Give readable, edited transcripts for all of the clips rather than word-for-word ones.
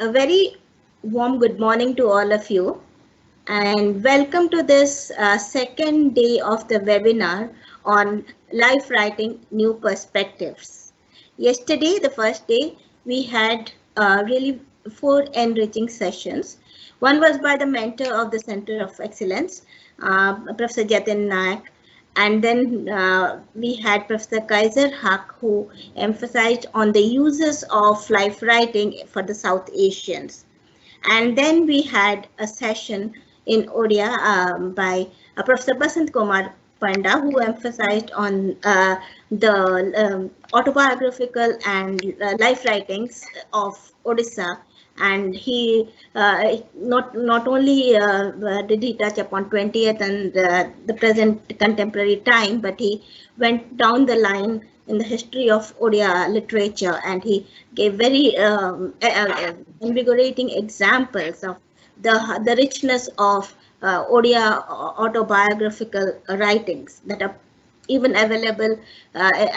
A very warm good morning to all of you, and welcome to this second day of the webinar on Life Writing New Perspectives. Yesterday, the first day, we had really four enriching sessions. One was by the mentor of the Center of Excellence, Professor Jatin Nayak, and then we had Professor Kaiser Haq, who emphasized on the uses of life writing for the South Asians. And then we had a session in Odia by Professor Basant Kumar Panda, who emphasized on the autobiographical and life writings of Odisha. And he not only did he touch upon 20th and the present contemporary time, but he went down the line in the history of Odia literature, and he gave very invigorating examples of the richness of Odia autobiographical writings that are even available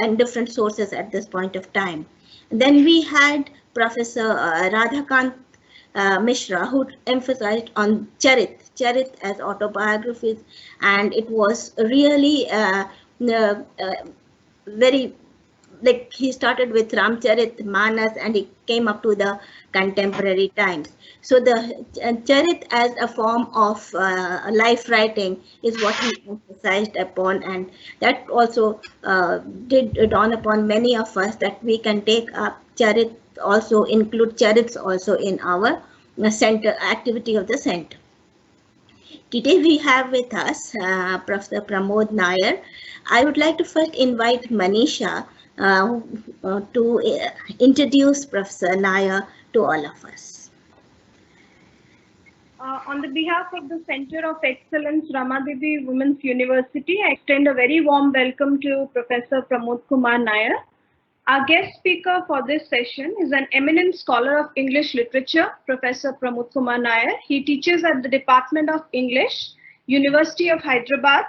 in different sources at this point of time. Then we had Professor Radhakant Mishra, who emphasized on Charit as autobiographies, and it was really very, like, he started with Ramcharit Manas and he came up to the contemporary times. So the Charit as a form of life writing is what he emphasized upon, and that also did dawn upon many of us that we can take up Charit, also include Charits also in our center activity of the center. Today we have with us Professor Pramod Nayar. I would like to first invite Manisha to introduce Professor Nayar to all of us. On the behalf of the Center of Excellence, Rama Devi Women's University, I extend a very warm welcome to Professor Pramod Kumar Nayar. Our guest speaker for this session is an eminent scholar of English literature, Professor Pramod Kumar Nayar. He teaches at the Department of English, University of Hyderabad.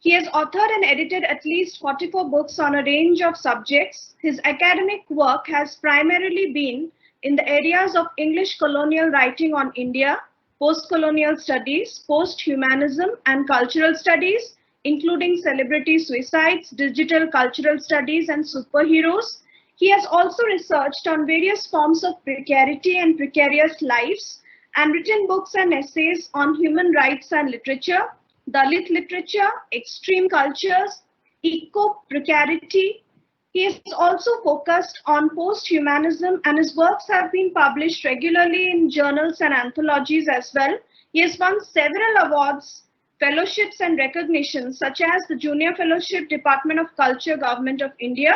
He has authored and edited at least 44 books on a range of subjects. His academic work has primarily been in the areas of English colonial writing on India, post-colonial studies, post-humanism, and cultural studies, including celebrity suicides, digital cultural studies, and superheroes. He has also researched on various forms of precarity and precarious lives and written books and essays on human rights and literature, Dalit literature, extreme cultures, eco-precarity. He is also focused on post-humanism, and his works have been published regularly in journals and anthologies as well. He has won several awards, fellowships, and recognitions, such as the Junior Fellowship, Department of Culture, Government of India,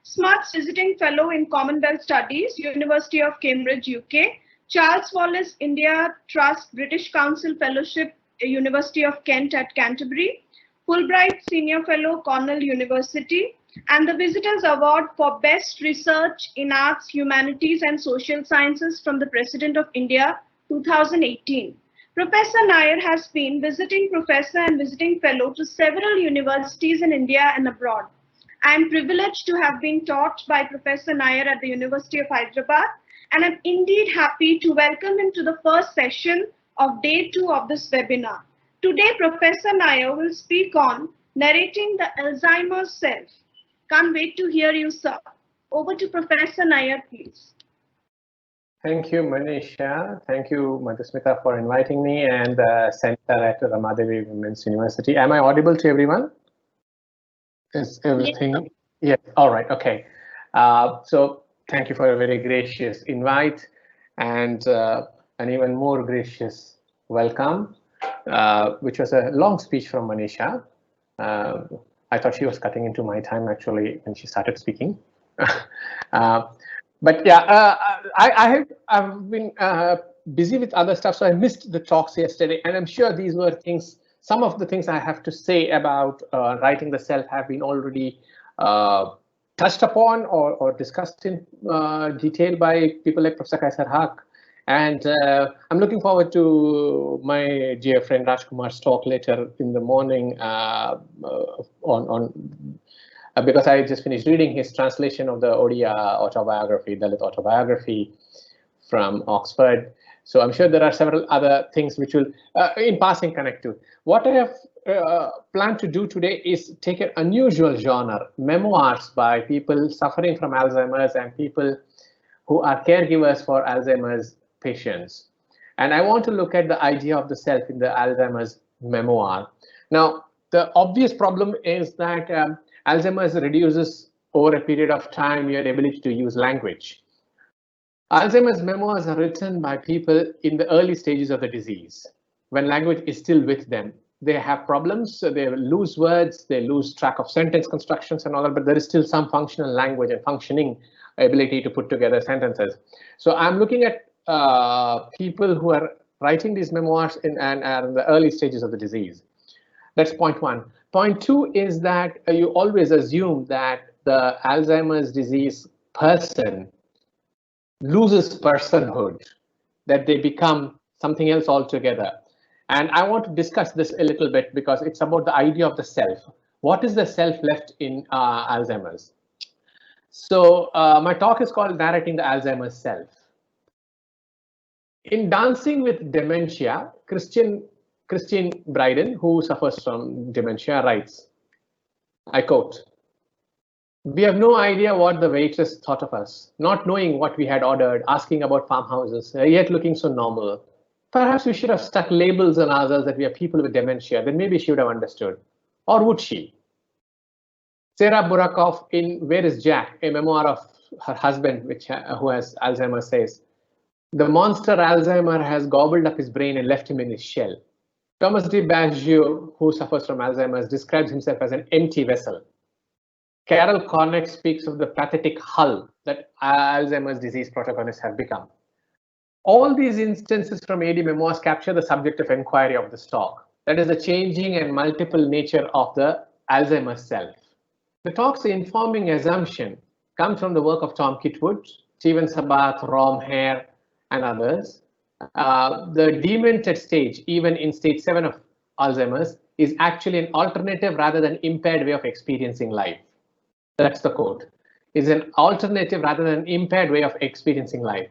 Smarts Visiting Fellow in Commonwealth Studies, University of Cambridge, UK, Charles Wallace India Trust British Council Fellowship, University of Kent at Canterbury, Fulbright Senior Fellow, Cornell University, and the Visitors Award for Best Research in Arts, Humanities, and Social Sciences from the President of India, 2018. Professor Nayar has been visiting professor and visiting fellow to several universities in India and abroad. I am privileged to have been taught by Professor Nayar at the University of Hyderabad, and I'm indeed happy to welcome him to the first session of day 2 of this webinar. Today, Professor Nayar will speak on narrating the Alzheimer's self. Can't wait to hear you, sir. Over to Professor Nayar, please. Thank you, Manisha. Thank you, Madhusmita, for inviting me, and Center at Rama Devi Women's University. Am I audible to everyone? Is everything? Yes. All right. Okay. So thank you for a very gracious invite and an even more gracious welcome, which was a long speech from Manisha. I thought she was cutting into my time actually when she started speaking. But yeah, I've been busy with other stuff, so I missed the talks yesterday, and I'm sure these were things. Some of the things I have to say about writing the self have been already touched upon or discussed in detail by people like Professor Kaiser Haq. And I'm looking forward to my dear friend Rajkumar's talk later in the morning because I just finished reading his translation of the Odia autobiography, Dalit autobiography, from Oxford. So I'm sure there are several other things which will, in passing, connect to. What I have planned to do today is take an unusual genre, memoirs by people suffering from Alzheimer's and people who are caregivers for Alzheimer's patients. And I want to look at the idea of the self in the Alzheimer's memoir. Now, the obvious problem is that Alzheimer's reduces over a period of time your ability to use language. Alzheimer's memoirs are written by people in the early stages of the disease, when language is still with them. They have problems, so they lose words, they lose track of sentence constructions and all that, but there is still some functional language and functioning ability to put together sentences. So I'm looking at people who are writing these memoirs in the early stages of the disease. That's point one. Point two is that you always assume that the Alzheimer's disease person loses personhood, that they become something else altogether. And I want to discuss this a little bit because it's about the idea of the self. What is the self left in Alzheimer's? So my talk is called Narrating the Alzheimer's Self. In Dancing with Dementia, Christine Bryden, who suffers from dementia, writes, I quote, "We have no idea what the waitress thought of us, not knowing what we had ordered, asking about farmhouses, yet looking so normal. Perhaps we should have stuck labels on ourselves that we are people with dementia, then maybe she would have understood. Or would she?" Sarah Burakoff in Where is Jack, a memoir of her husband, who has Alzheimer's, says, "The monster Alzheimer has gobbled up his brain and left him in his shell." Thomas de Baggio, who suffers from Alzheimer's, describes himself as an empty vessel. Carol Cornett speaks of the pathetic hull that Alzheimer's disease protagonists have become. All these instances from AD memoirs capture the subject of inquiry of this talk, that is the changing and multiple nature of the Alzheimer's self. The talk's informing assumption comes from the work of Tom Kitwood, Stephen Sabath, Rom Hare, and others. The demented stage, even in stage 7 of Alzheimer's, is actually an alternative rather than impaired way of experiencing life. That's the quote. Is an alternative rather than impaired way of experiencing life.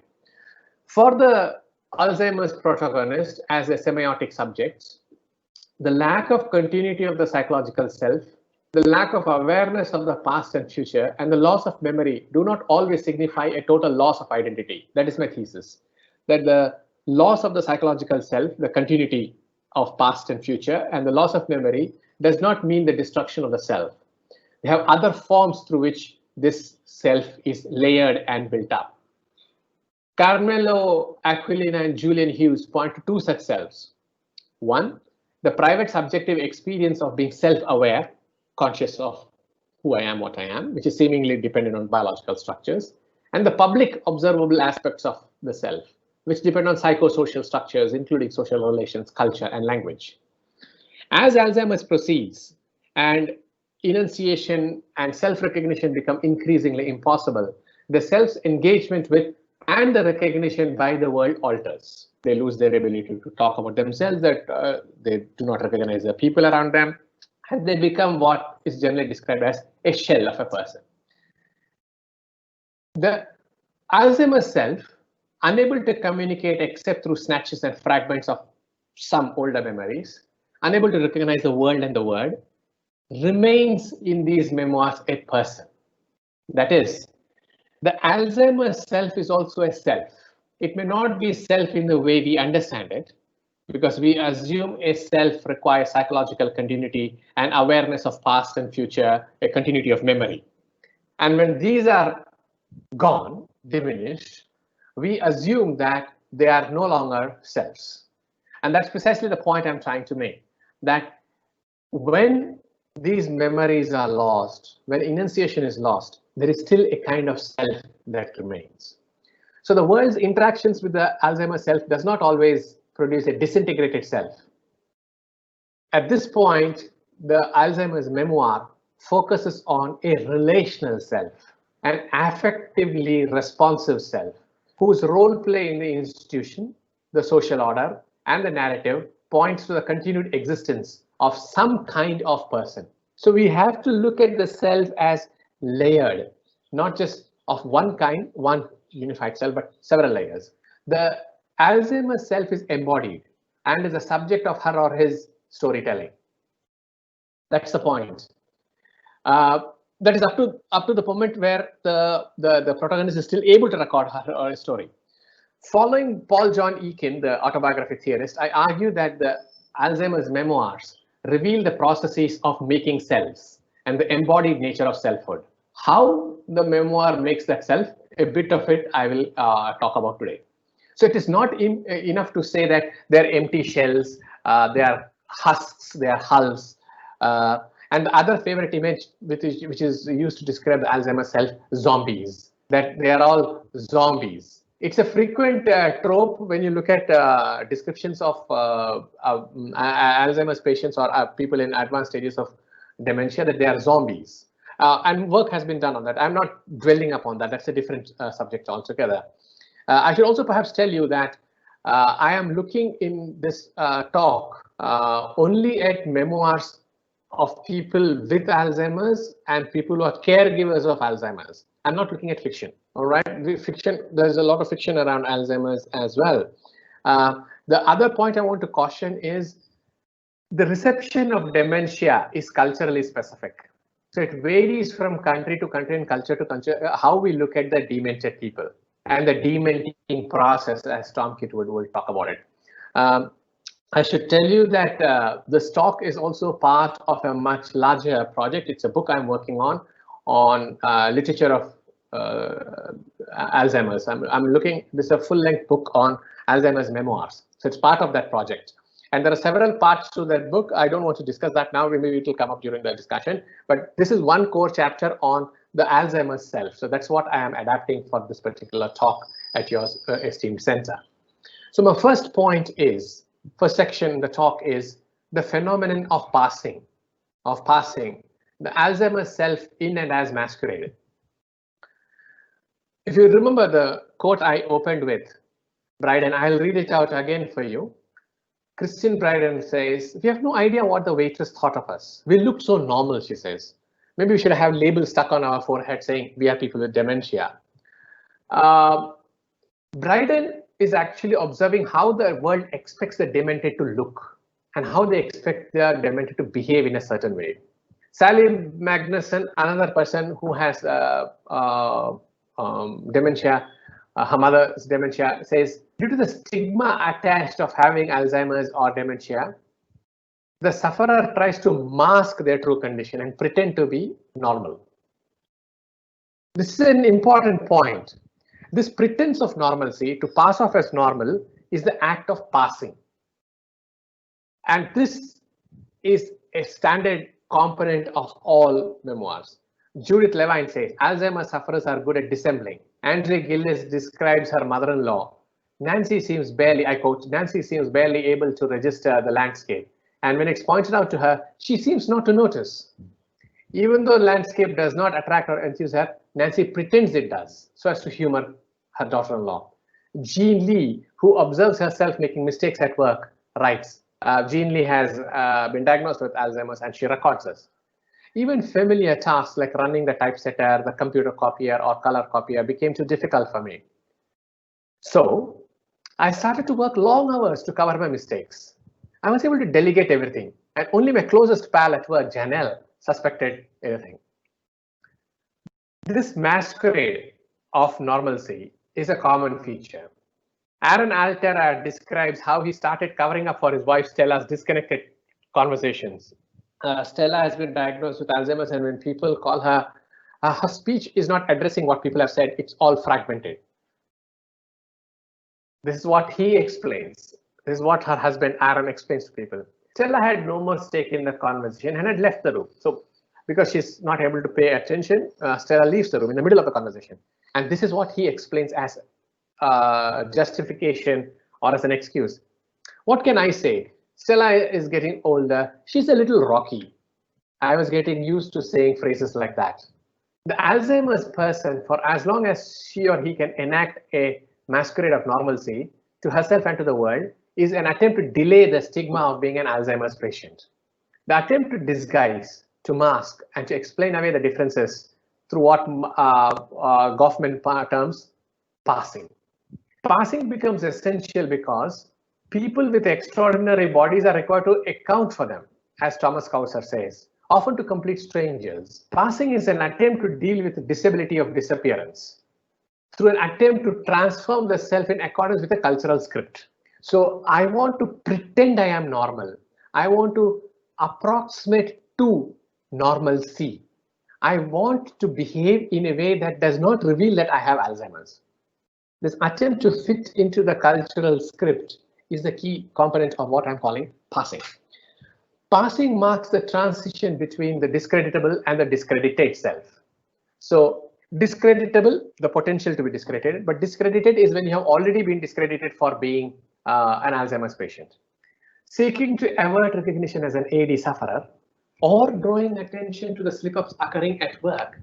For the Alzheimer's protagonist as a semiotic subject, the lack of continuity of the psychological self, the lack of awareness of the past and future, and the loss of memory do not always signify a total loss of identity. That is my thesis. That the loss of the psychological self, the continuity of past and future, and the loss of memory does not mean the destruction of the self. They have other forms through which this self is layered and built up. Carmelo Aquilina and Julian Hughes point to two such selves. One, the private subjective experience of being self-aware, conscious of who I am, what I am, which is seemingly dependent on biological structures, and the public observable aspects of the self, which depend on psychosocial structures, including social relations, culture, and language. As Alzheimer's proceeds and enunciation and self-recognition become increasingly impossible, the self's engagement with and the recognition by the world alters. They lose their ability to talk about themselves, that they do not recognize the people around them, and they become what is generally described as a shell of a person. The Alzheimer's self, unable to communicate except through snatches and fragments of some older memories, unable to recognize the world and the word, remains in these memoirs a person. That is, the Alzheimer's self is also a self. It may not be self in the way we understand it, because we assume a self requires psychological continuity and awareness of past and future, a continuity of memory. And when these are gone, diminished, we assume that they are no longer selves. And that's precisely the point I'm trying to make, that when these memories are lost, when enunciation is lost, there is still a kind of self that remains. So the world's interactions with the Alzheimer's self does not always produce a disintegrated self. At this point, the Alzheimer's memoir focuses on a relational self, an affectively responsive self, whose role play in the institution, the social order, and the narrative points to the continued existence of some kind of person. So we have to look at the self as layered, not just of one kind, one unified self, but several layers. The Alzheimer's self is embodied and is a subject of her or his storytelling. That's the point. That is up to the moment where the protagonist is still able to record her or his story. Following Paul John Eakin, the autobiography theorist, I argue that the Alzheimer's memoirs reveal the processes of making selves and the embodied nature of selfhood. How the memoir makes that self, a bit of it I will talk about today. So it is not enough to say that they're empty shells, they are husks, they are hulls. And the other favorite image which is used to describe the Alzheimer's self, zombies, that they are all zombies. It's a frequent trope when you look at descriptions of Alzheimer's patients or people in advanced stages of dementia, that they are zombies. And work has been done on that. I'm not dwelling upon that. That's a different subject altogether. I should also perhaps tell you that I am looking in this talk only at memoirs of people with Alzheimer's and people who are caregivers of Alzheimer's. I'm not looking at fiction. All right, fiction. There's a lot of fiction around Alzheimer's as well. The other point I want to caution is the reception of dementia is culturally specific. So it varies from country to country and culture to culture how we look at the demented people and the dementing process, as Tom Kitwood will talk about it. I should tell you that this talk is also part of a much larger project. It's a book I'm working on literature of Alzheimer's. I'm looking, this is a full-length book on Alzheimer's memoirs. So it's part of that project. And there are several parts to that book. I don't want to discuss that now. Maybe it will come up during the discussion. But this is one core chapter on the Alzheimer's self. So that's what I am adapting for this particular talk at your esteemed center. So my first point is, first section in the talk is the phenomenon of passing, the Alzheimer's self in and as masqueraded. If you remember the quote I opened with, Bryden, I'll read it out again for you. Christian Bryden says, we have no idea what the waitress thought of us. We looked so normal, she says. Maybe we should have labels stuck on our forehead saying we are people with dementia. Bryden is actually observing how the world expects the demented to look and how they expect the demented to behave in a certain way. Sally Magnuson, another person who has dementia, her mother's dementia, says, due to the stigma attached of having Alzheimer's or dementia, the sufferer tries to mask their true condition and pretend to be normal. This is an important point. This pretense of normalcy, to pass off as normal, is the act of passing. And this is a standard component of all memoirs. Judith Levine says, Alzheimer's sufferers are good at dissembling. Andrea Gillis describes her mother-in-law. Nancy seems barely, I quote, Nancy seems barely able to register the landscape. And when it's pointed out to her, she seems not to notice. Even though landscape does not attract or enthuse her, Nancy pretends it does, so as to humor her daughter-in-law. Jean Lee, who observes herself making mistakes at work, writes, Jean Lee has been diagnosed with Alzheimer's and she records this. Even familiar tasks like running the typesetter, the computer copier, or color copier became too difficult for me. So I started to work long hours to cover my mistakes. I was able to delegate everything, and only my closest pal at work, Janelle, suspected anything. This masquerade of normalcy is a common feature. Aaron Altera describes how he started covering up for his wife Stella's disconnected conversations. Stella has been diagnosed with Alzheimer's, and when people call her, her speech is not addressing what people have said, it's all fragmented. This is what he explains. This is what her husband Aaron explains to people. Stella had no more stake in the conversation and had left the room. So because she's not able to pay attention, Stella leaves the room in the middle of the conversation. And this is what he explains as justification or as an excuse. What can I say? Stella is getting older. She's a little rocky. I was getting used to saying phrases like that. The Alzheimer's person, for as long as she or he can enact a masquerade of normalcy to herself and to the world, is an attempt to delay the stigma of being an Alzheimer's patient. The attempt to disguise, to mask, and to explain away the differences through what Goffman terms passing. Passing becomes essential because people with extraordinary bodies are required to account for them, as Thomas Kauser says, often to complete strangers. Passing is an attempt to deal with the disability of disappearance through an attempt to transform the self in accordance with a cultural script. So I want to pretend I am normal. I want to approximate to normalcy. I want to behave in a way that does not reveal that I have Alzheimer's. This attempt to fit into the cultural script is the key component of what I'm calling passing. Passing marks the transition between the discreditable and the discredited self. So discreditable, the potential to be discredited, but discredited is when you have already been discredited for being an Alzheimer's patient. Seeking to avert recognition as an AD sufferer or drawing attention to the slip-ups occurring at work,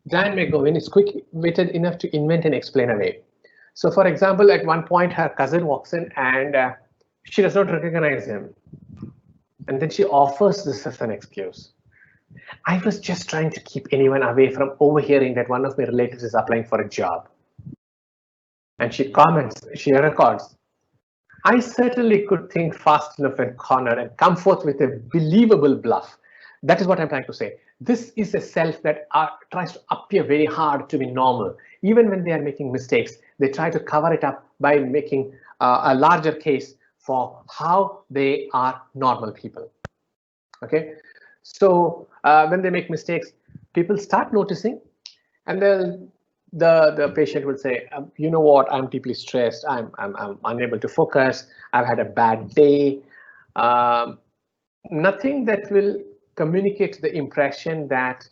Diane McGowan is quick-witted enough to invent and explain away. So for example, at one point her cousin walks in and she does not recognize him. And then she offers this as an excuse. I was just trying to keep anyone away from overhearing that one of my relatives is applying for a job. And she comments, she records, I certainly could think fast enough and corner and come forth with a believable bluff. That is what I'm trying to say. This is a self that tries to appear very hard to be normal. Even when they are making mistakes, they try to cover it up by making a larger case for how they are normal people. Okay, so when they make mistakes, people start noticing, and then the patient will say, you know what, I'm deeply stressed, I'm unable to focus, I've had a bad day. Nothing that will communicate the impression that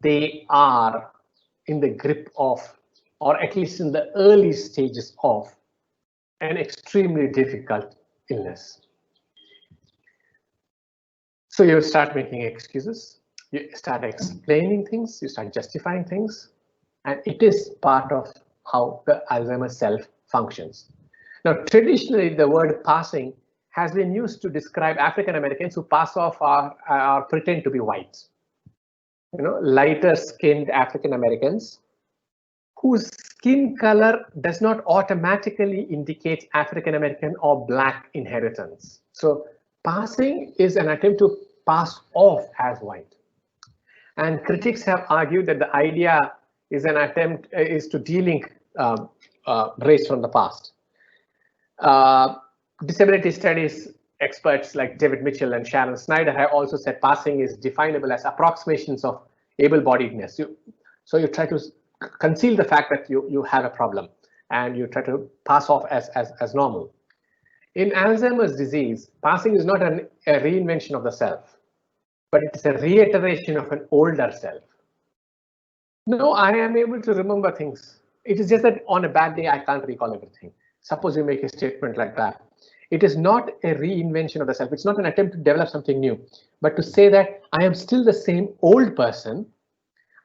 they are in the grip of, or at least in the early stages of, an extremely difficult illness. So you start making excuses, you start explaining things, you start justifying things, and it is part of how the Alzheimer's self functions. Now, traditionally, the word passing has been used to describe African Americans who pass off or pretend to be white. You know, lighter skinned African Americans whose skin color does not automatically indicate African American or Black inheritance. So passing is an attempt to pass off as white. And critics have argued that the idea is an attempt is to delink race from the past. Disability studies experts like David Mitchell and Sharon Snyder have also said passing is definable as approximations of able-bodiedness. So you try to conceal the fact that you have a problem and you try to pass off as normal. In Alzheimer's disease, passing is not a reinvention of the self, but it is a reiteration of an older self. No, I am able to remember things. It is just that on a bad day, I can't recall everything. Suppose you make a statement like that. It is not a reinvention of the self. It's not an attempt to develop something new, but to say that I am still the same old person.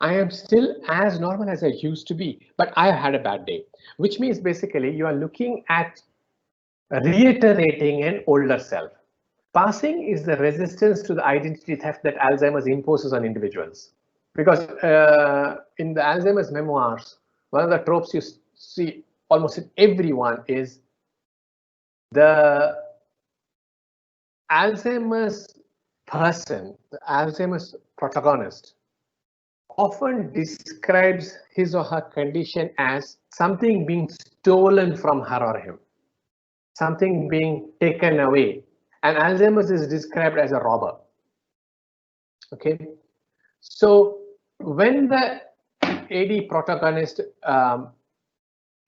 I am still as normal as I used to be, but I had a bad day, which means basically you are looking at reiterating an older self. Passing is the resistance to the identity theft that Alzheimer's imposes on individuals. Because in the Alzheimer's memoirs, one of the tropes you see almost in everyone is the Alzheimer's person, the Alzheimer's protagonist, often describes his or her condition as something being stolen from her or him, something being taken away. And Alzheimer's is described as a robber. Okay, so when the AD protagonist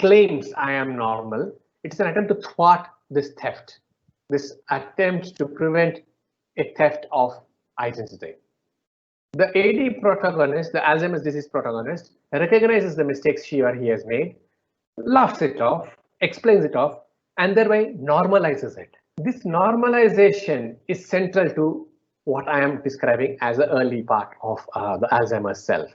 claims I am normal, it's an attempt to thwart this theft, this attempt to prevent a theft of identity. The AD protagonist, the Alzheimer's disease protagonist, recognizes the mistakes she or he has made, laughs it off, explains it off, and thereby normalizes it. This normalization is central to what I am describing as the early part of the Alzheimer's self.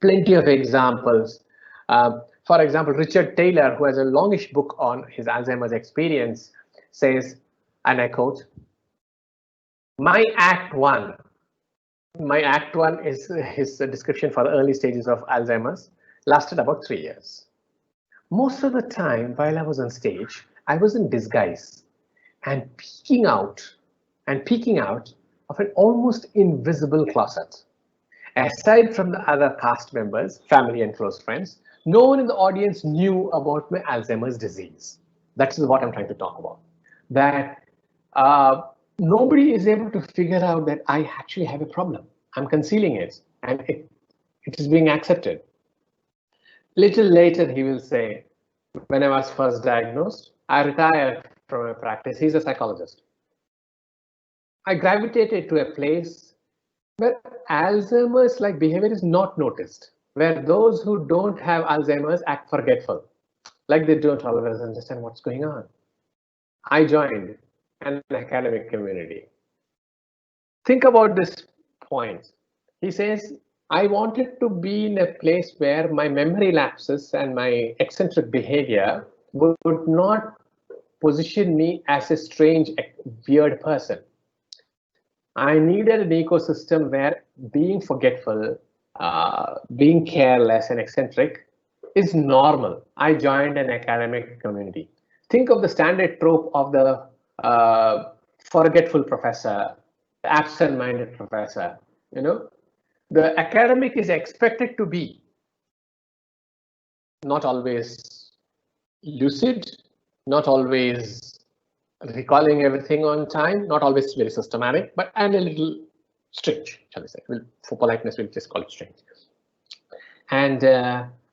Plenty of examples. For example, Richard Taylor, who has a longish book on his Alzheimer's experience, says, and I quote, my Act 1 is his description for the early stages of Alzheimer's, lasted about 3 years. Most of the time while I was on stage, I was in disguise and peeking out of an almost invisible closet. Aside from the other cast members, family and close friends, no one in the audience knew about my Alzheimer's disease. That's what I'm trying to talk about. That nobody is able to figure out that I actually have a problem. I'm concealing it, and it is being accepted. Little later, he will say, when I was first diagnosed, I retired from my practice. He's a psychologist. I gravitated to a place where Alzheimer's like behavior is not noticed, where those who don't have Alzheimer's act forgetful, like they don't always understand what's going on. I joined an academic community. Think about this point. He says, I wanted to be in a place where my memory lapses and my eccentric behavior would not position me as a strange, weird person. I needed an ecosystem where being forgetful, being careless and eccentric is normal. I joined an academic community. Think of the standard trope of the forgetful professor, the absent-minded professor. You know, the academic is expected to be not always lucid, not always recalling everything on time, not always very systematic, but and a little strange, shall we say. For politeness, we'll just call it strange. And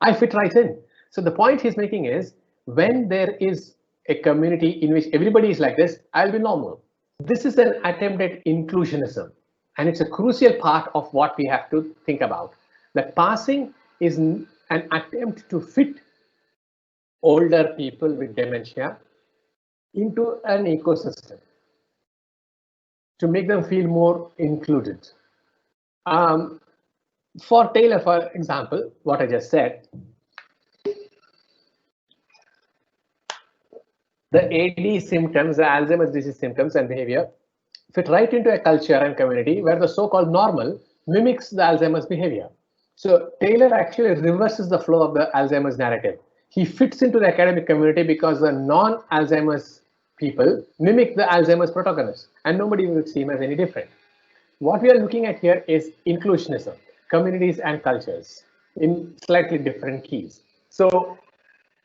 I fit right in. So the point he's making is, when there is a community in which everybody is like this, I'll be normal. This is an attempt at inclusionism, and it's a crucial part of what we have to think about. That passing is an attempt to fit older people with dementia into an ecosystem to make them feel more included. For Taylor, for example, what I just said, the AD symptoms, the Alzheimer's disease symptoms and behavior fit right into a culture and community where the so-called normal mimics the Alzheimer's behavior. So Taylor actually reverses the flow of the Alzheimer's narrative. He fits into the academic community because the non-Alzheimer's people mimic the Alzheimer's protagonist, and nobody will see him as any different. What we are looking at here is inclusionism, communities and cultures in slightly different keys. So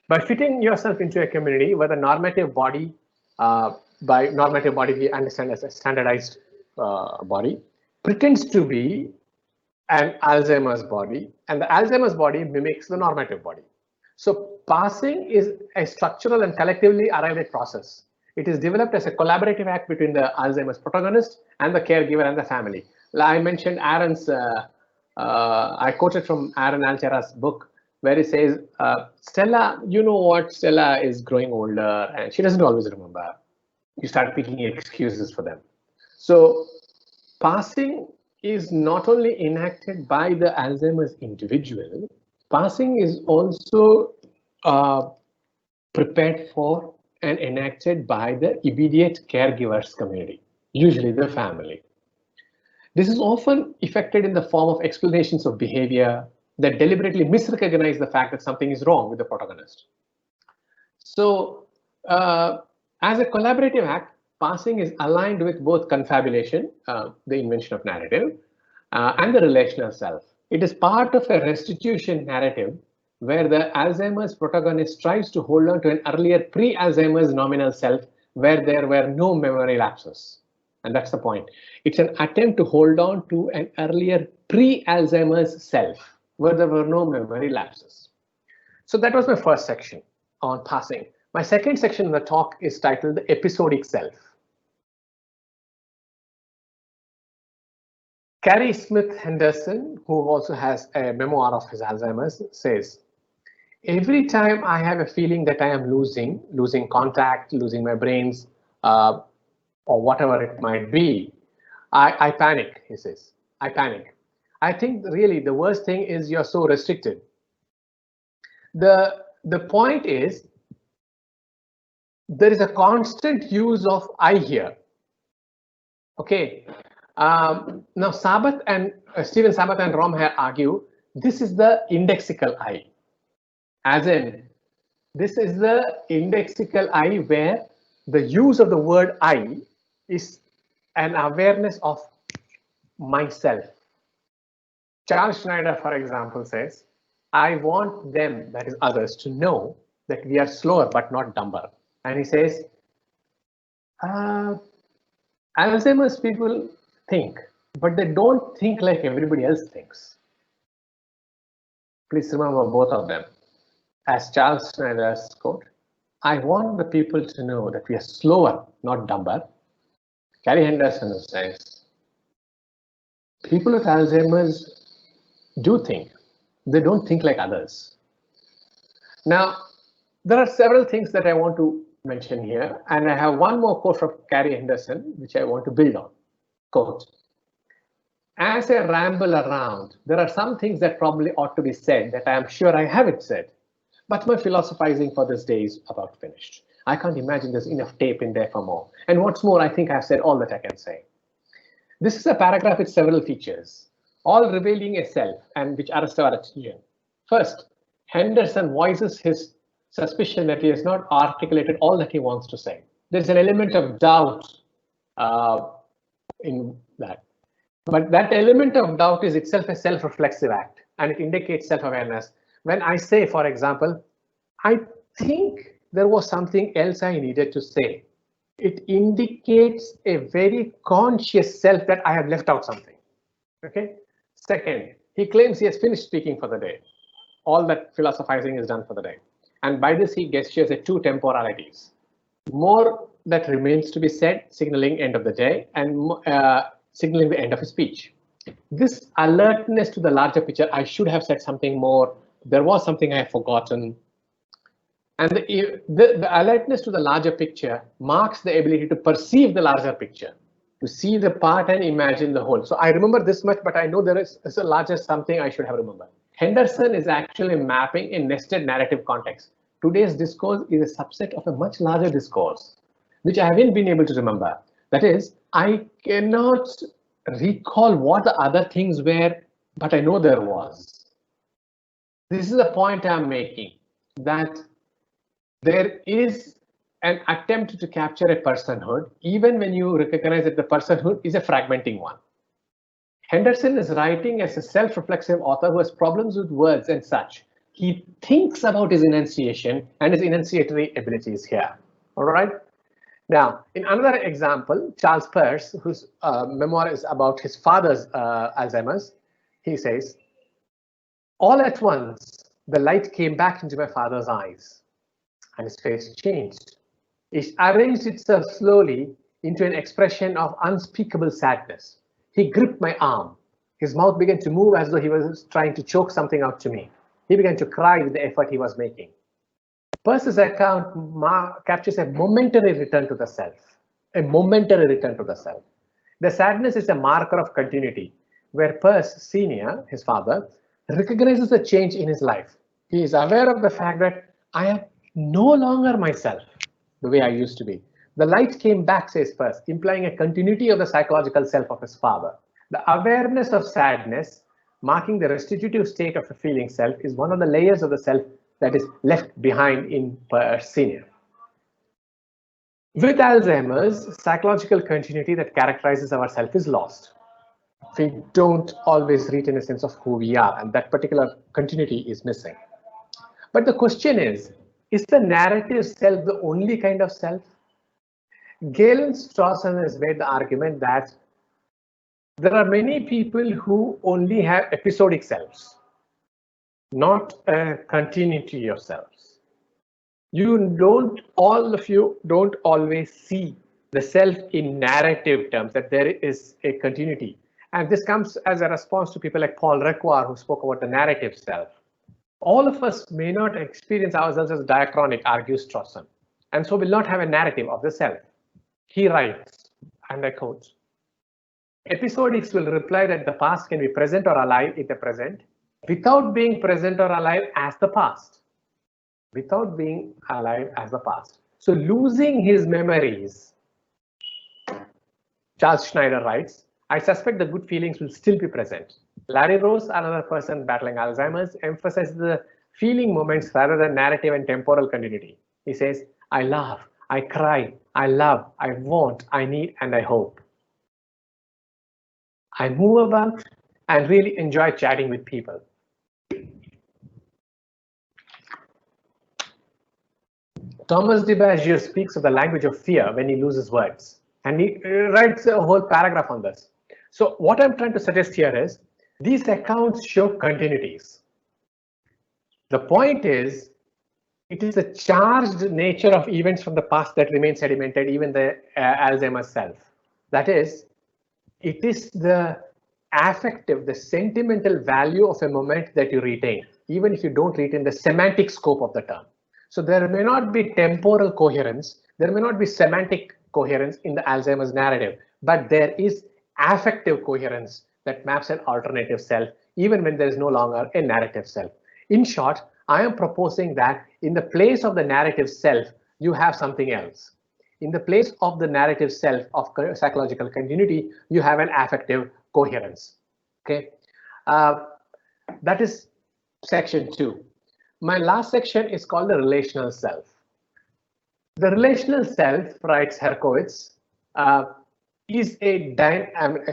by fitting yourself into a community where the normative body, by normative body we understand as a standardized body, pretends to be an Alzheimer's body, and the Alzheimer's body mimics the normative body. So passing is a structural and collectively arrived process. It is developed as a collaborative act between the Alzheimer's protagonist and the caregiver and the family. I mentioned Aaron's, I quoted from Aaron Altera's book, where he says, Stella, you know what, Stella is growing older and she doesn't always remember. You start picking excuses for them. So passing is not only enacted by the Alzheimer's individual, passing is also prepared for and enacted by the immediate caregivers community, usually the family. This is often effected in the form of explanations of behavior that deliberately misrecognize the fact that something is wrong with the protagonist. So as a collaborative act, passing is aligned with both confabulation, the invention of narrative, and the relational self. It is part of a restitution narrative where the Alzheimer's protagonist tries to hold on to an earlier pre-Alzheimer's nominal self where there were no memory lapses. And that's the point. It's an attempt to hold on to an earlier pre-Alzheimer's self where there were no memory lapses. So that was my first section on passing. My second section in the talk is titled The Episodic Self. Carrie Smith Henderson, who also has a memoir of his Alzheimer's, says, every time I have a feeling that I am losing contact, losing my brains, or whatever it might be, I panic, he says. I panic. I think really the worst thing is you're so restricted. The point is, there is a constant use of I here. Okay. Now Sabath and Stephen Sabath and Rama argue this is the indexical I, as in This is the indexical I, where the use of the word I is an awareness of myself. Charles Schneider, for example, says, I want them, that is others, to know that we are slower but not dumber. And he says, Alzheimer's people think, but they don't think like everybody else thinks. Please remember both of them. As Charles Schneider's quote, I want the people to know that we are slower, not dumber. Gary Henderson says, people with Alzheimer's do think. They don't think like others. Now, there are several things that I want to mention here, and I have one more quote from Gary Henderson, which I want to build on. Quote, as I ramble around, there are some things that probably ought to be said that I am sure I haven't said, but my philosophizing for this day is about finished. I can't imagine there's enough tape in there for more. And what's more, I think I've said all that I can say. This is a paragraph with several features, all revealing a self and which arrest our attention. First, Henderson voices his suspicion that he has not articulated all that he wants to say. There's an element of doubt in that. But that element of doubt is itself a self-reflexive act, and it indicates self-awareness. When I say, for example, I think there was something else I needed to say, it indicates a very conscious self that I have left out something. Okay. Second, he claims he has finished speaking for the day. All that philosophizing is done for the day. And by this, he gestures at two temporalities. More that remains to be said, signaling end of the day, and signaling the end of his speech. This alertness to the larger picture, I should have said something more, there was something I have forgotten. And the alertness to the larger picture marks the ability to perceive the larger picture, to see the part and imagine the whole. So I remember this much, but I know there is a larger something I should have remembered. Henderson is actually mapping a nested narrative context. Today's discourse is a subset of a much larger discourse, which I haven't been able to remember. That is, I cannot recall what the other things were, but I know there was. This is the point I'm making, that there is an attempt to capture a personhood, even when you recognize that the personhood is a fragmenting one. Henderson is writing as a self-reflexive author who has problems with words and such. He thinks about his enunciation and his enunciatory abilities here. All right. Now, in another example, Charles Peirce, whose memoir is about his father's Alzheimer's, he says, all at once, the light came back into my father's eyes and his face changed. It arranged itself slowly into an expression of unspeakable sadness. He gripped my arm. His mouth began to move as though he was trying to choke something out to me. He began to cry with the effort he was making. Peirce's account captures a momentary return to the self. A momentary return to the self. The sadness is a marker of continuity, where Peirce Sr., his father, recognizes the change in his life. He is aware of the fact that I am no longer myself, the way I used to be. The light came back, says Peirce, implying a continuity of the psychological self of his father. The awareness of sadness, marking the restitutive state of the feeling self, is one of the layers of the self that is left behind in Peirce Sr. With Alzheimer's, psychological continuity that characterizes our self is lost. We don't always retain a sense of who we are, and that particular continuity is missing. But the question is the narrative self the only kind of self? Galen Strawson has made the argument that there are many people who only have episodic selves, not a continuity of selves. All of you don't always see the self in narrative terms, that there is a continuity. And this comes as a response to people like Paul Requar, who spoke about the narrative self. All of us may not experience ourselves as diachronic, argues Strawson, and so will not have a narrative of the self. He writes, and I quote, episodics will reply that the past can be present or alive in the present without being present or alive as the past. Without being alive as the past. So losing his memories, Charles Schneider writes, I suspect the good feelings will still be present. Larry Rose, another person battling Alzheimer's, emphasizes the feeling moments rather than narrative and temporal continuity. He says, I laugh, I cry, I love, I want, I need, and I hope. I move about and really enjoy chatting with people. Thomas de Baggio speaks of the language of fear when he loses words, and he writes a whole paragraph on this. So what I'm trying to suggest here is these accounts show continuities. The point is, it is the charged nature of events from the past that remains sedimented, even the Alzheimer's self. That is, it is the affective, the sentimental value of a moment that you retain, even if you don't retain the semantic scope of the term. So there may not be temporal coherence, there may not be semantic coherence in the Alzheimer's narrative, but there is affective coherence that maps an alternative self, even when there is no longer a narrative self. In short, I am proposing that in the place of the narrative self, you have something else. In the place of the narrative self of psychological continuity, you have an affective coherence. Okay, that is section 2. My last section is called the relational self. The relational self, writes Herkowitz, is a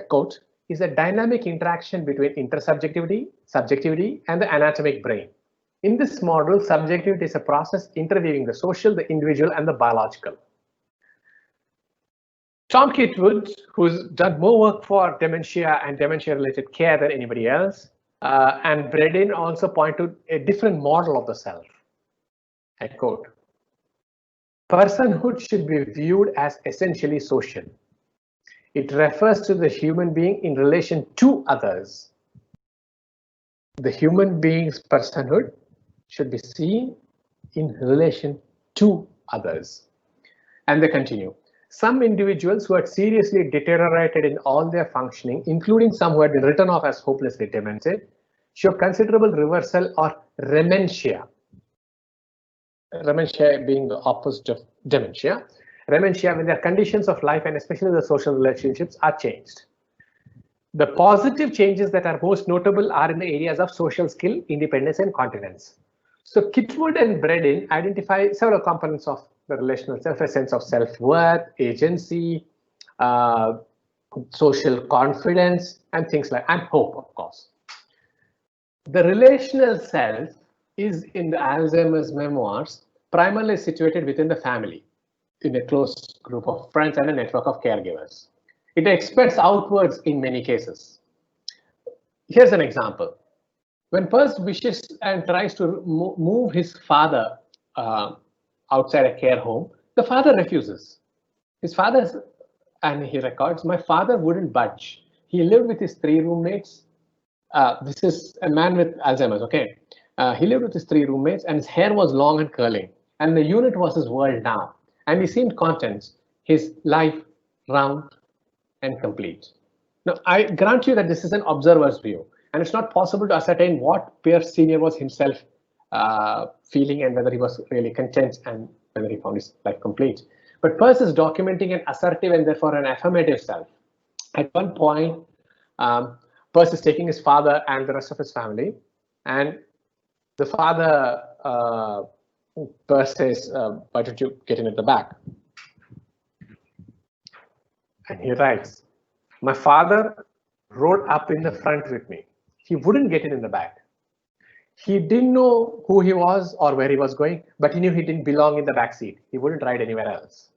quote, is a dynamic interaction between intersubjectivity, subjectivity, and the anatomic brain. In this model, subjectivity is a process interweaving the social, the individual, and the biological. Tom Kitwood, who's done more work for dementia and dementia-related care than anybody else, and Bredin also point to a different model of the self. I quote, personhood should be viewed as essentially social. It refers to the human being in relation to others. The human being's personhood should be seen in relation to others. And they continue. Some individuals who had seriously deteriorated in all their functioning, including some who had been written off as hopelessly demented, show considerable reversal or rementia. Rementia being the opposite of dementia. Rementia when their conditions of life and especially the social relationships are changed. The positive changes that are most notable are in the areas of social skill, independence, and continence. So Kitwood and Bredin identify several components of the relational self, a sense of self-worth, agency, social confidence, and things like, and hope, of course. The relational self is in the Alzheimer's memoirs primarily situated within the family, in a close group of friends and a network of caregivers. It express outwards in many cases. Here's an example. When Peirce wishes and tries to move his father outside a care home, the father refuses. His father, and he records, my father wouldn't budge. He lived with his 3 roommates. This is a man with Alzheimer's, okay? He lived with his 3 roommates and his hair was long and curling. And the unit was his world now. And he seemed content, his life round and complete. Now, I grant you that this is an observer's view. And it's not possible to ascertain what Peirce Sr. was himself feeling and whether he was really content and whether he found his life complete. But Peirce is documenting an assertive and therefore an affirmative self. At one point, Peirce is taking his father and the rest of his family, and the father, Peirce says, why don't you get in at the back? And he writes, my father rode up in the front with me. He wouldn't get in the back. He didn't know who he was or where he was going, but he knew he didn't belong in the back seat. He wouldn't ride anywhere else.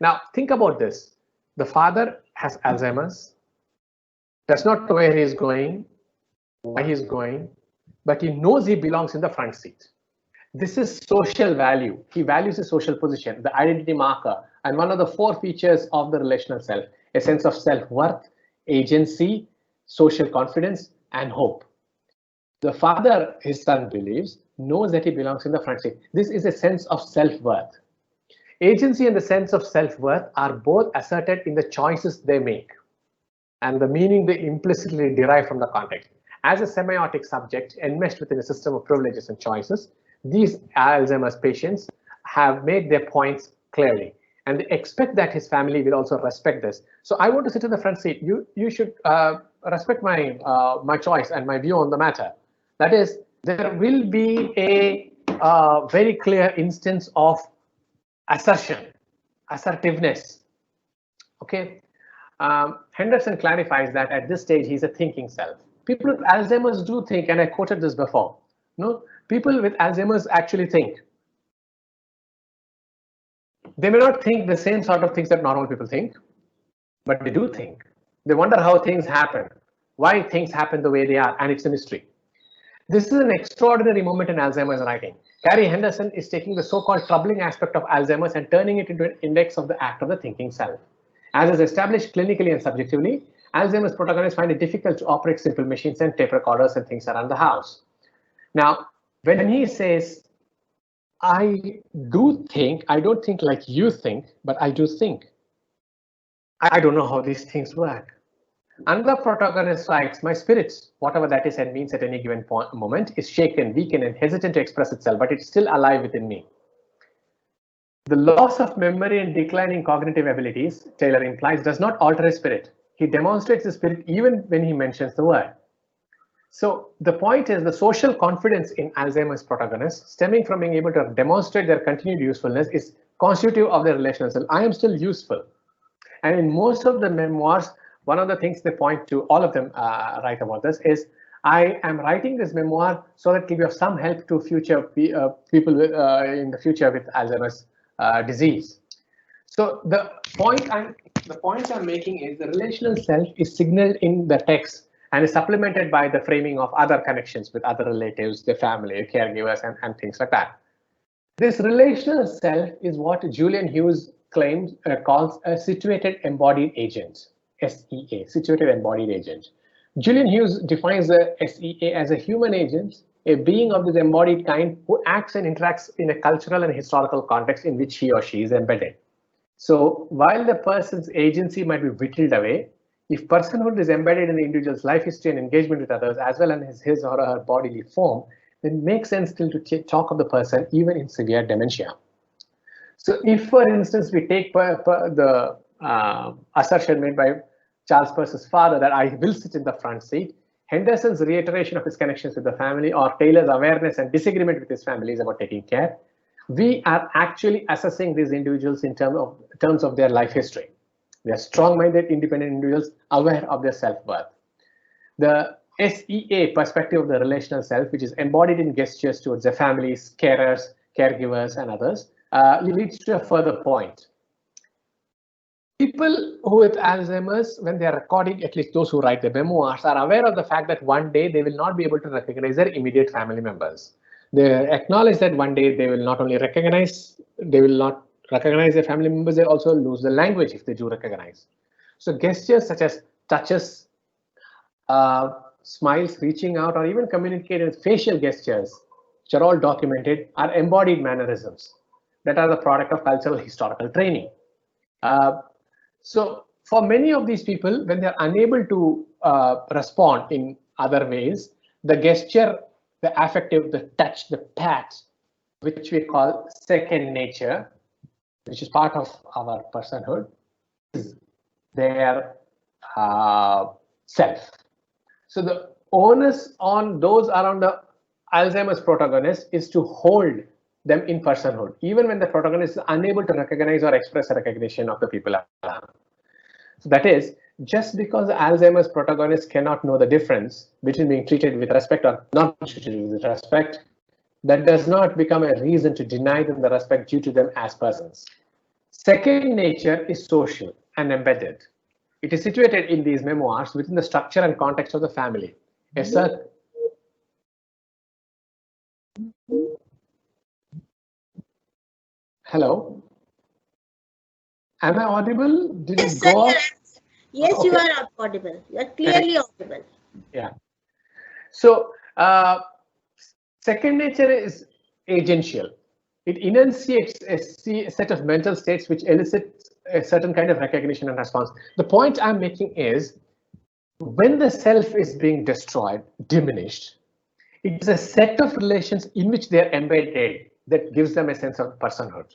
Now, think about this. The father has Alzheimer's, does not know where he is going, why he is going, but he knows he belongs in the front seat. This is social value. He values his social position, the identity marker, and one of the 4 features of the relational self, a sense of self-worth, agency, social confidence, and hope. The father, his son believes, knows that he belongs in the front seat. This is a sense of self-worth. Agency and the sense of self-worth are both asserted in the choices they make and the meaning they implicitly derive from the context. As a semiotic subject enmeshed within a system of privileges and choices, these Alzheimer's patients have made their points clearly, and they expect that his family will also respect this. So I want to sit in the front seat. You should respect my choice and my view on the matter. That is, there will be a very clear instance of assertiveness. Okay. Henderson clarifies that at this stage he's a thinking self. People with Alzheimer's do think, and I quoted this before. No, people with Alzheimer's actually think. They may not think the same sort of things that normal people think, but they do think. They wonder how things happen, why things happen the way they are, and it's a mystery. This is an extraordinary moment in Alzheimer's writing. Carrie Henderson is taking the so-called troubling aspect of Alzheimer's and turning it into an index of the act of the thinking self. As is established clinically and subjectively, Alzheimer's protagonists find it difficult to operate simple machines and tape recorders and things around the house. Now, when he says, I do think, I don't think like you think, but I do think. I don't know how these things work. Another protagonist writes, my spirit, whatever that is and means at any given moment, is shaken, weakened, and hesitant to express itself, but it's still alive within me. The loss of memory and declining cognitive abilities, Taylor implies, does not alter his spirit. He demonstrates his spirit even when he mentions the word. So the point is the social confidence in Alzheimer's protagonists, stemming from being able to demonstrate their continued usefulness, is constitutive of their relational self. I am still useful. And in most of the memoirs, one of the things they point to, all of them write about this, is I am writing this memoir so that it will be of some help to future people with, in the future with Alzheimer's disease. So the point I'm making is the relational self is signaled in the text and is supplemented by the framing of other connections with other relatives, their family, caregivers, and things like that. This relational self is what Julian Hughes claims calls a situated embodied agent, SEA, situated embodied agent. Julian Hughes defines the SEA as a human agent, a being of this embodied kind who acts and interacts in a cultural and historical context in which he or she is embedded. So while the person's agency might be whittled away, if personhood is embedded in the individual's life history and engagement with others, as well as his or her bodily form, then it makes sense still to talk of the person even in severe dementia. So if, for instance, we take the assertion made by Charles Peirce's father that I will sit in the front seat, Henderson's reiteration of his connections with the family, or Taylor's awareness and disagreement with his family is about taking care, we are actually assessing these individuals in terms of their life history. They are strong-minded, independent individuals aware of their self-worth. The SEA perspective of the relational self, which is embodied in gestures towards their families, carers, caregivers, and others, leads to a further point. People who with Alzheimer's, when they are recording, at least those who write the memoirs, are aware of the fact that one day they will not be able to recognize their immediate family members. They acknowledge that one day they will not only recognize their family members, they also lose the language if they do recognize. So gestures such as touches, smiles, reaching out, or even communicating with facial gestures, which are all documented, are embodied mannerisms that are the product of cultural historical training. So for many of these people, when they're unable to respond in other ways, the gesture, the affective, the touch, the pat, which we call second nature, which is part of our personhood, is their self. So the onus on those around the Alzheimer's protagonist is to hold them in personhood, even when the protagonist is unable to recognize or express a recognition of the people around. So that is, just because the Alzheimer's protagonist cannot know the difference between being treated with respect or not treated with respect, that does not become a reason to deny them the respect due to them as persons. Second nature is social and embedded. It is situated in these memoirs within the structure and context of the family. Hello? Am I audible? Did Yes, it go off? Yes, Okay. You are audible. You are clearly audible. Yeah. So second nature is agential. It enunciates a set of mental states which elicit a certain kind of recognition and response. The point I'm making is when the self is being destroyed, diminished, it is a set of relations in which they are embedded that gives them a sense of personhood.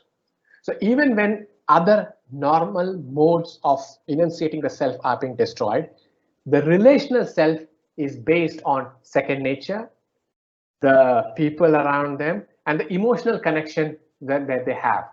So even when other normal modes of enunciating the self are being destroyed, the relational self is based on second nature, the people around them, and the emotional connection that they have.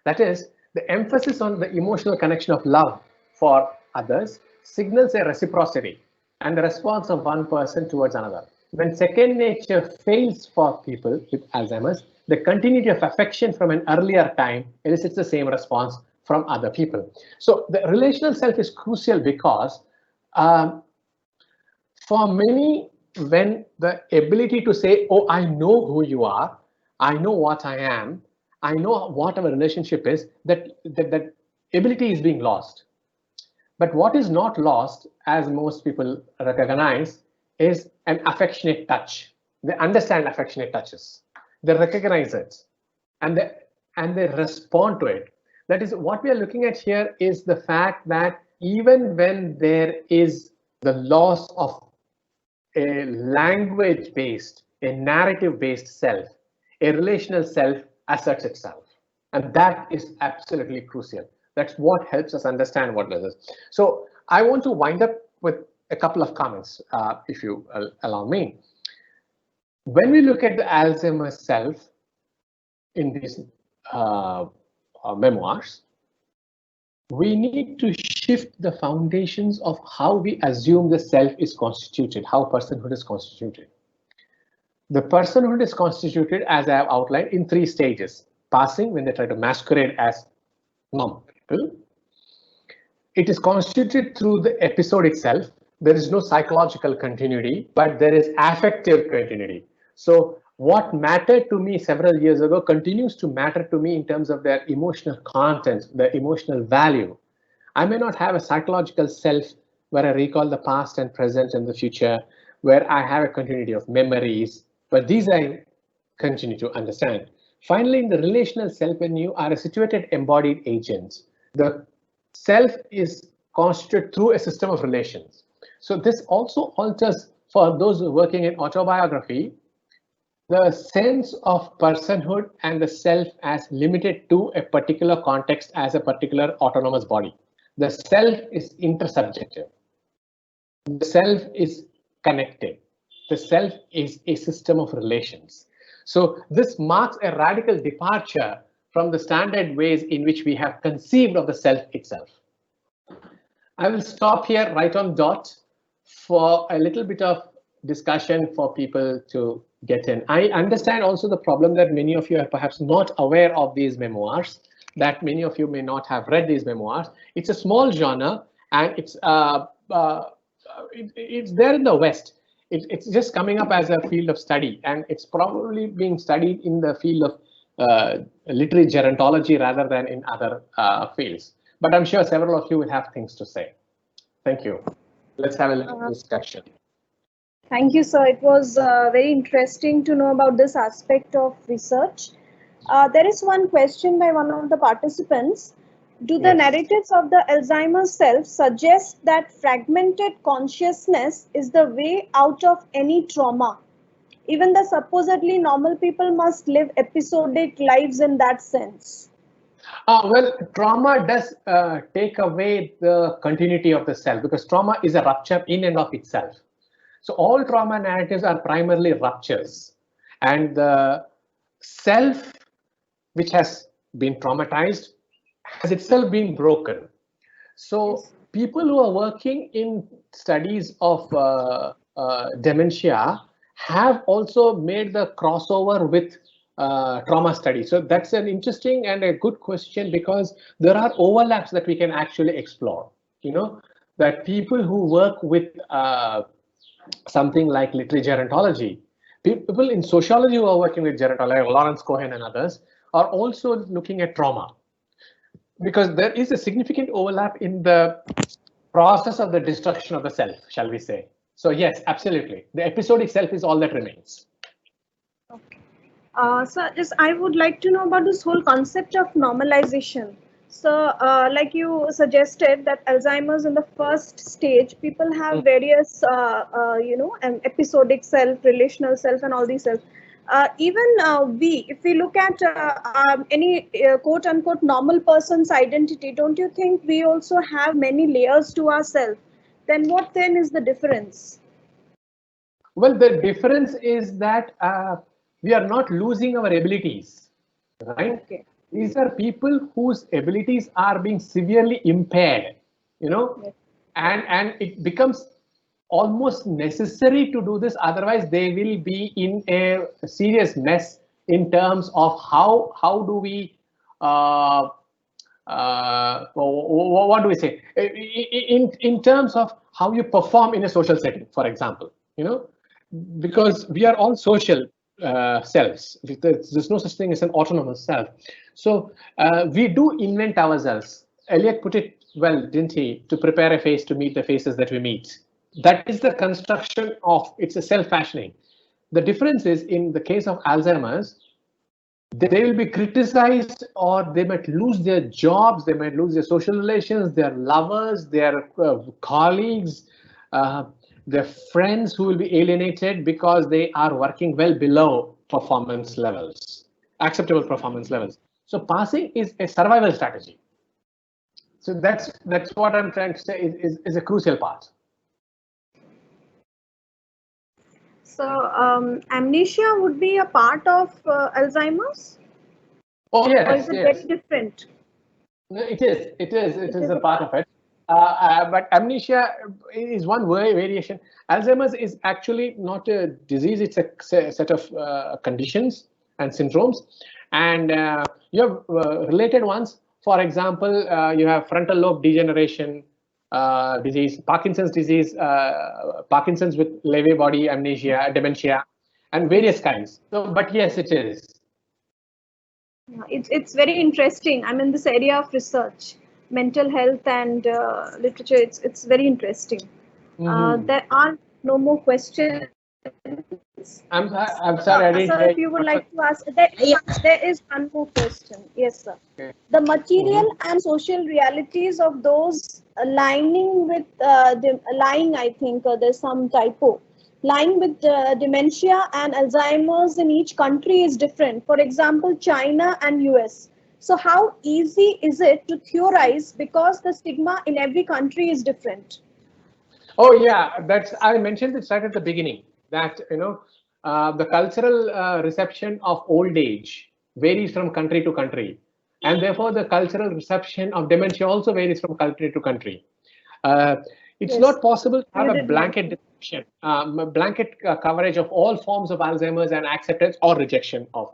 That is, the emphasis on the emotional connection of love for others signals a reciprocity and the response of one person towards another. When second nature fails for people with Alzheimer's, the continuity of affection from an earlier time elicits the same response from other people. So the relational self is crucial because for many, when the ability to say, oh, I know who you are, I know what I am, I know what our relationship is, that ability is being lost. But what is not lost, as most people recognize, is an affectionate touch. They understand affectionate touches. They recognize it, and they respond to it. That is, what we are looking at here is the fact that even when there is the loss of a language-based, a narrative-based self, a relational self asserts itself. And that is absolutely crucial. That's what helps us understand what this is. So I want to wind up with a couple of comments, if you allow me. When we look at the Alzheimer's self in these memoirs, we need to shift the foundations of how we assume the self is constituted, how personhood is constituted. The personhood is constituted, as I have outlined, in 3 stages. Passing, when they try to masquerade as normal people. It is constituted through the episode itself. There is no psychological continuity, but there is affective continuity. So what mattered to me several years ago continues to matter to me in terms of their emotional content, their emotional value. I may not have a psychological self where I recall the past and present and the future, where I have a continuity of memories, but these I continue to understand. Finally, in the relational self, when you are a situated embodied agent, the self is constituted through a system of relations. So this also alters, for those who are working in autobiography, the sense of personhood and the self as limited to a particular context as a particular autonomous body. The self is intersubjective. The self is connected. The self is a system of relations. So this marks a radical departure from the standard ways in which we have conceived of the self itself. I will stop here right on dot for a little bit of discussion for people to get in. I understand also the problem that many of you are perhaps not aware of these memoirs, that many of you may not have read these memoirs. It's a small genre and it's there in the West. It's just coming up as a field of study, and it's probably being studied in the field of literary gerontology rather than in other fields. But I'm sure several of you will have things to say. Thank you. Let's have a little discussion. Thank you, sir. It was very interesting to know about this aspect of research. There is one question by one of the participants. Do the narratives of the Alzheimer's self suggest that fragmented consciousness is the way out of any trauma? Even the supposedly normal people must live episodic lives in that sense. Well, trauma does take away the continuity of the self, because trauma is a rupture in and of itself. So all trauma narratives are primarily ruptures, and the self which has been traumatized has itself been broken. So people who are working in studies of dementia have also made the crossover with trauma studies. So that's an interesting and a good question, because there are overlaps that we can actually explore. You know, that people who work with something like literary gerontology, people in sociology who are working with gerontology, like Lawrence Cohen and others, are also looking at trauma, because there is a significant overlap in the process of the destruction of the self, shall we say. So yes, absolutely. The episode itself is all that remains. Okay. So just I would like to know about this whole concept of normalization. So like you suggested that Alzheimer's in the first stage, people have various, episodic self, relational self, and all these self. Even if we look at any quote unquote normal person's identity, don't you think we also have many layers to ourselves? Then what then is the difference? Well, the difference is that we are not losing our abilities, right? Okay. These are people whose abilities are being severely impaired, you know, Yes. and it becomes almost necessary to do this. Otherwise, they will be in a serious mess in terms of how do we uh, what do we say in terms of how you perform in a social setting, for example, you know, because we are all social selves. There's no such thing as an autonomous self. So we do invent ourselves. Eliot put it well, didn't he? To prepare a face to meet the faces that we meet. That is the construction of, it's a self-fashioning. The difference is in the case of Alzheimer's, they will be criticized, or they might lose their jobs, they might lose their social relations, their lovers, their colleagues, uh, their friends who will be alienated because they are working well below performance levels, acceptable performance levels. So passing is a survival strategy. So that's what I'm trying to say is a crucial part. So amnesia would be a part of Alzheimer's, Oh or yes, is it yes. very different? No, it is is a a part part. of it. But amnesia is one variation. Alzheimer's is actually not a disease; it's a set of conditions and syndromes, and you have related ones. For example, you have frontal lobe degeneration disease, Parkinson's disease, Parkinson's with Lewy body amnesia, dementia, and various kinds. So, but yes, it is. Yeah, it's very interesting. I'm in this area of research, mental health and literature. It's very interesting. There are no more questions. I'm Sir, sorry, I if didn't you hear would you. like to ask, Yeah. there is one more question. Yes, sir. Okay. The material and social realities of those aligning with lying, I think there's some typo. Lying with dementia and Alzheimer's in each country is different. For example, China and US. So how easy is it to theorize because the stigma in every country is different? Oh yeah, that's I mentioned this right at the beginning that the cultural reception of old age varies from country to country, and therefore the cultural reception of dementia also varies from country to country. Uh, it's Yes, not possible to have you a did blanket mention. description, a blanket coverage of all forms of Alzheimer's and acceptance or rejection of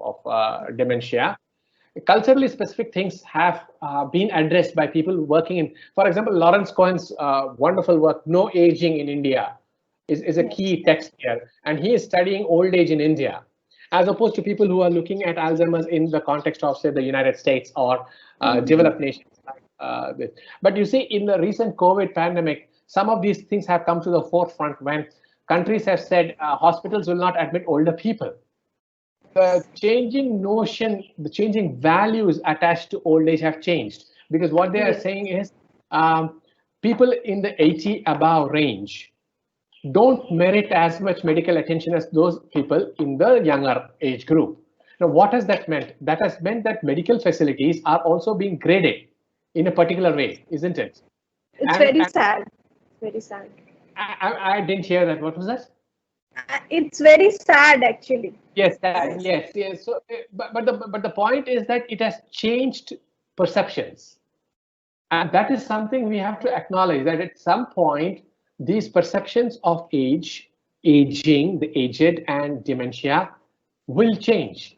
dementia. Culturally specific things have been addressed by people working in, for example, Lawrence Cohen's wonderful work, No Aging in India, is a Yes. key text here. And he is studying old age in India, as opposed to people who are looking at Alzheimer's in the context of, say, the United States or developed nations. But you see, in the recent COVID pandemic, some of these things have come to the forefront when countries have said hospitals will not admit older people. The changing notion, the changing values attached to old age have changed, because what they are Yes. saying is people in the 80 above range don't merit as much medical attention as those people in the younger age group. Now, what has that meant? That has meant that medical facilities are also being graded in a particular way, isn't it? It's And, very and sad. Very sad. I didn't hear that. What was that? It's very sad, actually. Yes, Yes. yes. So, but the point is that it has changed perceptions, and that is something we have to acknowledge. That at some point, these perceptions of age, aging, the aged, and dementia will change.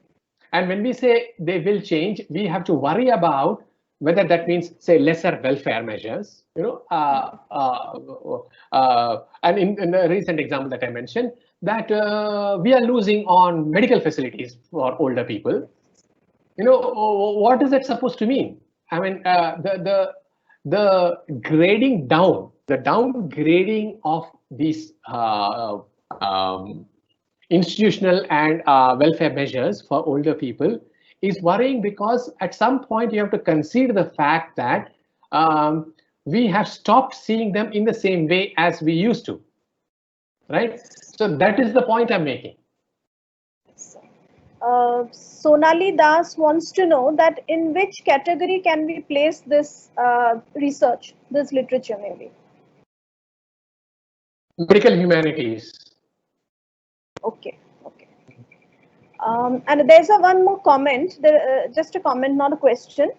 And when we say they will change, we have to worry about whether that means, say, lesser welfare measures, and in the recent example that I mentioned, that we are losing on medical facilities for older people. What is that supposed to mean? I mean, the grading down, the downgrading of these institutional and welfare measures for older people is worrying, because at some point you have to consider the fact that we have stopped seeing them in the same way as we used to, right? So that is the point I'm making. Sonali Das wants to know that in which category can we place this research, this literature maybe? Medical humanities. Okay. Okay. And there's one more comment. Just a comment, not a question.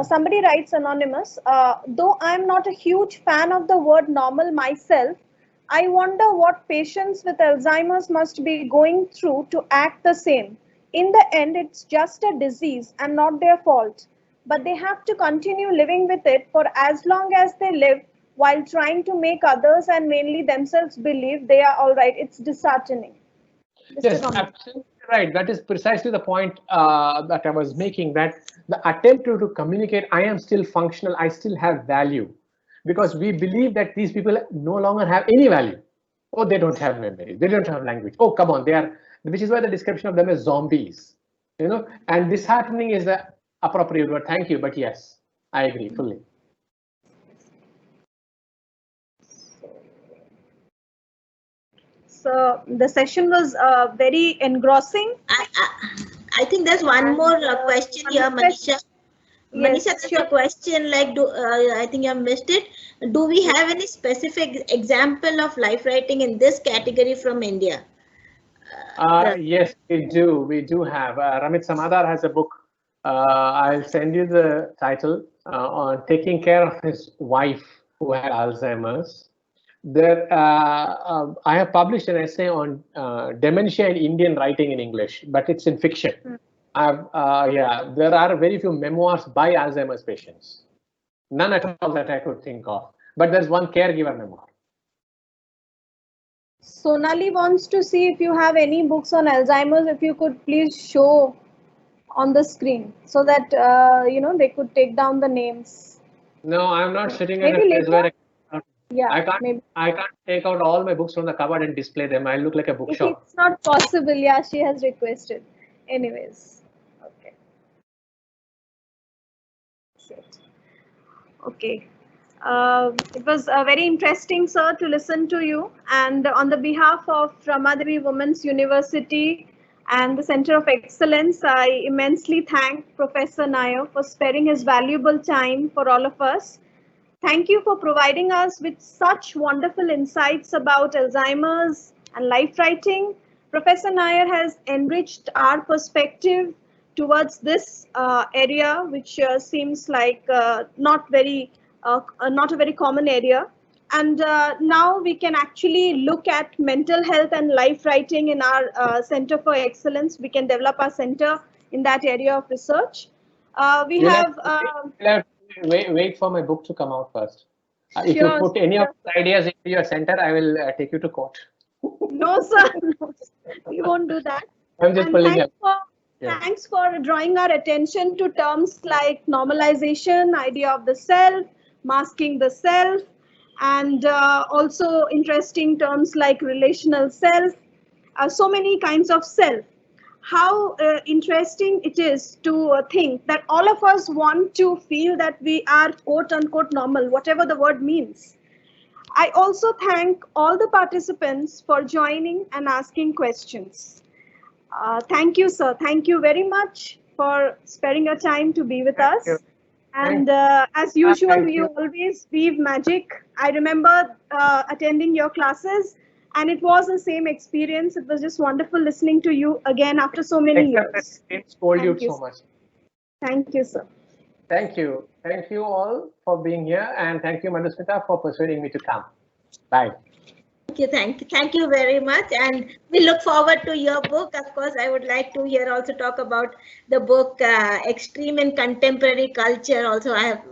Somebody writes anonymous. Though I'm not a huge fan of the word normal myself, I wonder what patients with Alzheimer's must be going through to act the same. In the end, it's just a disease and not their fault. But they have to continue living with it for as long as they live while trying to make others and mainly themselves believe they are all right. It's disheartening. Yes, absolutely right. That is precisely the point that I was making, that the attempt to communicate, I am still functional, I still have value, because we believe that these people no longer have any value. Oh, they don't have memory, they don't have language. Oh, come on, they are, which is why the description of them is zombies, you know, and disheartening is the appropriate word. Thank you, but yes, I agree fully. So the session was very engrossing. I think there's one more question here, Manisha. Manisha, Yes, there's sure. a question like, I think you missed it. Do we have any specific example of life writing in this category from India? Yes, we do. We do have. Ramit Samadar has a book. I'll send you the title on taking care of his wife who had Alzheimer's. There, I have published an essay on dementia in Indian writing in English, but it's in fiction. Yeah, there are very few memoirs by Alzheimer's patients. None at all that I could think of. But there's one caregiver memoir. Sonali wants to see if you have any books on Alzheimer's. If you could please show on the screen so that they could take down the names. No, I'm not sitting at a Maybe place later. where Yeah, maybe. I can't take out all my books from the cupboard and display them. I look like a bookshop. It's not possible. Yeah, she has requested. Anyways, okay. Okay. It was very interesting, sir, to listen to you. And on the behalf of Rama Devi Women's University and the Center of Excellence, I immensely thank Professor Nayar for sparing his valuable time for all of us. Thank you for providing us with such wonderful insights about Alzheimer's and life writing. Professor Nayar has enriched our perspective towards this area, which seems like not a very common area. And now we can actually look at mental health and life writing in our Center for Excellence. We can develop our center in that area of research. We You'll have. have to wait for my book to come out first. If you put any of the ideas into your center, I will take you to court. No, sir. No, we won't do that. I'm just pulling up. Thanks for drawing our attention to terms like normalization, idea of the self, masking the self, and also interesting terms like relational self, so many kinds of self. How interesting it is to think that all of us want to feel that we are quote unquote normal, whatever the word means. I also thank all the participants for joining and asking questions. Thank you, sir. Thank you very much for sparing your time to be with us. And as usual, you always weave magic. I remember attending your classes, and it was the same experience. It was just wonderful listening to you again after so many years. It scold you so much. Thank you, sir. Thank you. Thank you all for being here, and thank you, Madhusmita, for persuading me to come. Bye. Thank you very much, and we look forward to your book. Of course, I would like to here also talk about the book Extreme in Contemporary Culture. Also, I have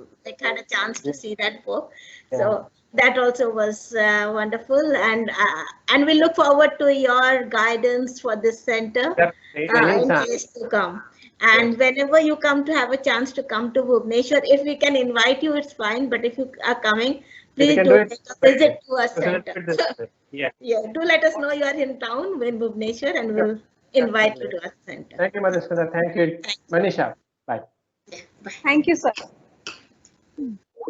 had a chance to see that book, so that also was wonderful, and we look forward to your guidance for this center in days to come. And whenever you come to have a chance to come to Bhubaneswar, if we can invite you, it's fine. But if you are coming, please do take a visit to our center. Yeah, do let us know you are in town in Bhubaneswar, and we'll invite you to our center. Thank you, Madhusmita. Thank you, Manisha. Bye. Thank you, sir.